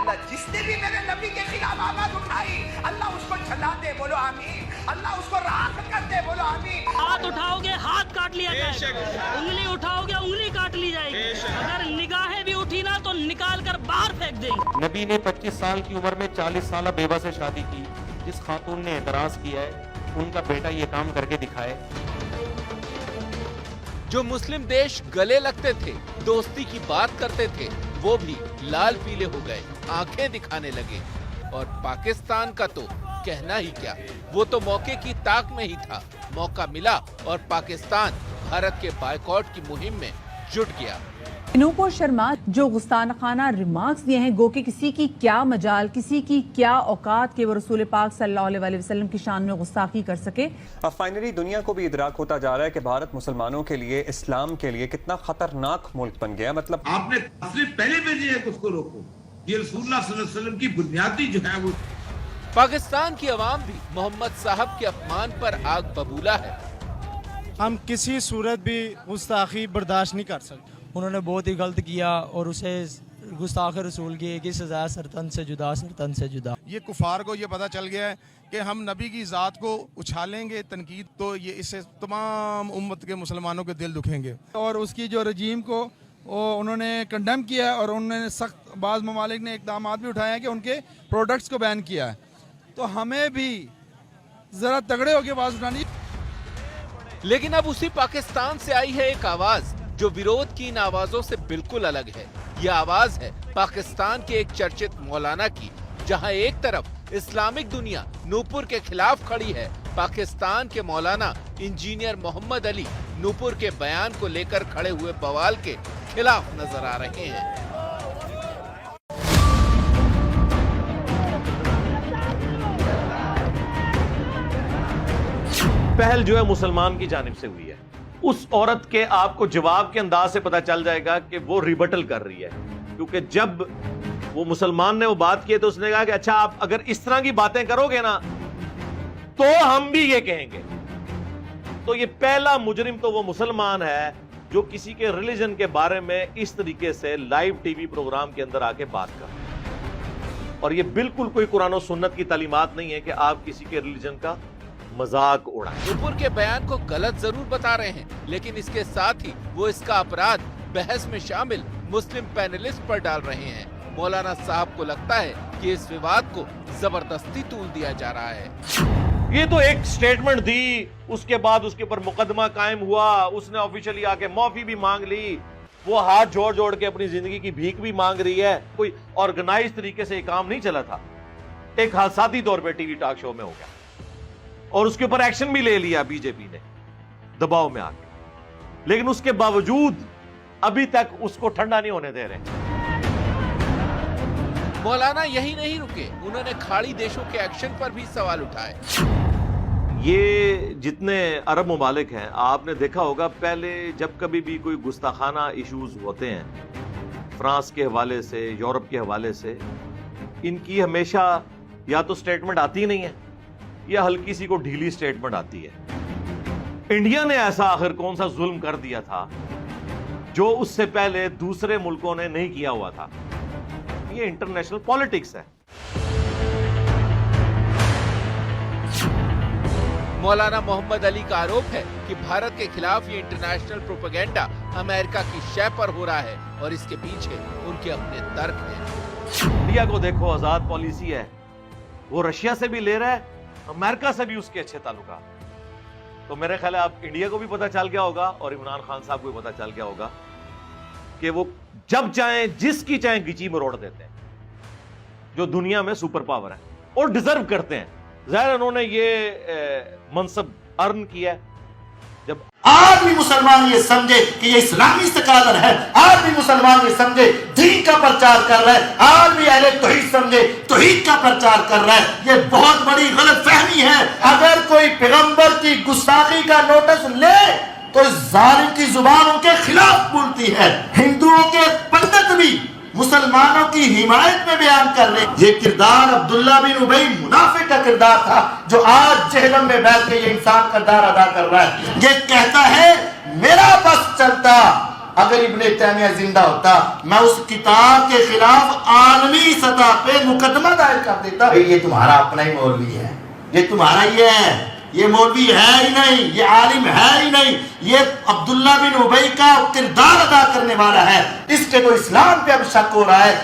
جس نے بھی میرے نبی کے خلاف آواز اٹھائی اللہ اس کو جلا دے، بولو آمین، اللہ اس کو راکھ کر دے، بولو آمین۔ ہاتھ اٹھاؤ گے ہاتھ کاٹ لیا جائے گا، انگلی اٹھاؤ گے انگلی کاٹ لی جائے گی، اگر نگاہیں بھی اٹھی نا تو نکال کر باہر پھینک دیں گے۔ نبی نے 25 سال کی عمر میں 40 سالہ بیوہ سے شادی کی، جس خاتون نے اعتراض کیا ہے ان کا بیٹا یہ کام کر کے دکھائے۔ جو مسلم دیش گلے لگتے تھے، دوستی کی بات کرتے تھے، وہ بھی لال پیلے ہو گئے، آنکھیں دکھانے لگے۔ اور پاکستان کا تو کہنا ہی کیا، وہ تو موقع کی طاق میں ہی تھا، موقع ملا اور پاکستان بھارت کے بائیکاٹ کی مہم میں جٹ گیا۔ نوپور شرما جو گستاخانہ خانہ ریمارکس دیے ہیں، گو کہ کسی کی کیا مجال، کسی کی کیا اوقات کہ وہ رسول پاک صلی اللہ علیہ وسلم کی شان میں گستاخی کر سکے۔ اب فائنلی دنیا کو بھی ادراک ہوتا جا رہا ہے کہ بھارت مسلمانوں کے لیے، اسلام کے لیے کتنا خطرناک ملک بن گیا۔ مطلب آپ نے صرف پہلے بھیجی ہے کہ اس کو روکو، یہ رسول اللہ صلی اللہ علیہ وسلم کی بنیادی جو ہے وہ۔ پاکستان کی عوام بھی محمد صاحب کے اپمان پر آگ ببولا ہے۔ ہم کسی صورت بھی گستاخی برداشت نہیں کر سکتے۔ انہوں نے بہت ہی غلط کیا اور اسے گستاخ رسول کی ایک ہی سزا، سرطن سے جدا، سرطن سے جدا۔ یہ کفار کو یہ پتہ چل گیا ہے کہ ہم نبی کی ذات کو اچھالیں گے تنقید تو یہ اس سے تمام امت کے مسلمانوں کے دل دکھیں گے۔ اور اس کی جو رجیم کو انہوں نے کنڈیم کیا ہے اور انہوں نے سخت، بعض ممالک نے اقدامات بھی اٹھائے ہیں کہ ان کے پروڈکٹس کو بین کیا ہے، تو ہمیں بھی ذرا تگڑے ہو کے آواز اٹھانی۔ لیکن اب اسی پاکستان سے آئی ہے ایک آواز جو ویرودھ کی ان آوازوں سے بالکل الگ ہے۔ یہ آواز ہے پاکستان کے ایک چرچت مولانا کی، جہاں ایک طرف اسلامک دنیا نوپور کے خلاف کھڑی ہے، پاکستان کے مولانا انجینئر محمد علی نوپور کے بیان کو لے کر کھڑے ہوئے بوال کے خلاف نظر آ رہے ہیں۔ پہل جو ہے مسلمان کی جانب سے ہوئی ہے، اس عورت کے آپ کو جواب کے انداز سے پتہ چل جائے گا کہ وہ ریبٹل کر رہی ہے، کیونکہ جب وہ مسلمان نے وہ بات کی تو اس نے کہا کہ اچھا آپ اگر اس طرح کی باتیں کرو گے نا تو ہم بھی یہ کہیں گے۔ تو یہ پہلا مجرم تو وہ مسلمان ہے جو کسی کے ریلیجن کے بارے میں اس طریقے سے لائیو ٹی وی پروگرام کے اندر آ کے بات کر، اور یہ بالکل کوئی قرآن و سنت کی تعلیمات نہیں ہے کہ آپ کسی کے ریلیجن کا مذاق اڑائیں۔ نوپور کے بیان کو غلط ضرور بتا رہے ہیں، لیکن اس کے ساتھ ہی وہ اس کا اپرادھ بحث میں شامل مسلم پینلسٹ پر ڈال رہے ہیں۔ مولانا صاحب کو لگتا ہے کہ اس وواد کو زبردستی طول دیا جا رہا ہے۔ یہ تو ایک سٹیٹمنٹ دی، اس کے بعد اس کے اوپر مقدمہ قائم ہوا، اس نے آفیشلی آ کے معافی بھی مانگ لی، وہ ہاتھ جوڑ جوڑ کے اپنی زندگی کی بھیک بھی مانگ رہی ہے۔ کوئی آرگنائز طریقے سے یہ کام نہیں چلا تھا، ایک حادثاتی طور پہ ٹی وی ٹاک شو میں ہو گیا، اور اس کے اوپر ایکشن بھی لے لیا بی جے پی نے دباؤ میں آ کے، لیکن اس کے باوجود ابھی تک اس کو ٹھنڈا نہیں ہونے دے رہے۔ مولانا یہی نہیں رکے، انہوں نے کھاڑی دیشوں کے ایکشن پر بھی سوال اٹھائے۔ یہ جتنے عرب ممالک ہیں، آپ نے دیکھا ہوگا پہلے جب کبھی بھی کوئی گستاخانہ ایشوز ہوتے ہیں فرانس کے حوالے سے، یورپ کے حوالے سے، ان کی ہمیشہ یا تو سٹیٹمنٹ آتی نہیں ہے یا ہلکی سی کو ڈھیلی سٹیٹمنٹ آتی ہے۔ انڈیا نے ایسا آخر کون سا ظلم کر دیا تھا جو اس سے پہلے دوسرے ملکوں نے نہیں کیا ہوا تھا؟ یہ انٹرنیشنل پالیٹکس ہے۔ مولانا محمد علی کا آروپ ہے کہ بھارت کے خلاف یہ انٹرنیشنل پروپیگنڈا امریکہ کی شے پر ہو رہا ہے اور اس کے پیچھے ان کے اپنے ترک ہیں۔ انڈیا کو دیکھو، آزاد پالیسی ہے، وہ رشیا سے بھی لے رہا ہے، امریکہ سے بھی اس کے اچھے تعلقات۔ تو میرے خیال ہے اب انڈیا کو بھی پتہ چل گیا ہوگا اور عمران خان صاحب کو بھی پتہ چل گیا ہوگا کہ وہ جب چاہیں جس کی چاہیں گچی مروڑ دیتے ہیں، جو دنیا میں سپر پاور ہے اور ڈیزرو کرتے ہیں۔ ظاہر انہوں نے یہ منصب ارن کیا ہے۔ جب آج بھی مسلمان یہ سمجھے کہ یہ اسلامی سکالر ہے، آج بھی مسلمان یہ سمجھے دین کا پرچار کر رہا ہے، آج بھی اہل توحید سمجھے توحید کا پرچار کر رہا ہے، یہ بہت بڑی غلط فہمی ہے۔ اگر کوئی پیغمبر کی گستاخی کا نوٹس لے تو اس ظالم کی زبان ان کے خلاف بولتی ہے۔ ہندوؤں کے پنڈت بھی مسلمانوں کی حمایت میں بیان کر رہے ہیں۔ یہ کردار عبداللہ بن ابی منافق کا کردار تھا جو آج جہنم میں بیٹھ کے یہ انسان کردار ادا کر رہا ہے۔ یہ کہتا ہے میرا بس چلتا اگر ابن تیمیہ زندہ ہوتا میں اس کتاب کے خلاف عالمی سطح پہ مقدمہ دائر کر دیتا. یہ تمہارا اپنا ہی مولوی ہے, یہ تمہارا ہی ہے, یہ مولوی ہے ہی نہیں, یہ عالم ہے ہی نہیں, یہ عبداللہ بن ابی کا کردار ادا کرنے والا ہے. اس کے تو اسلام پہ اب شک ہو رہا ہے.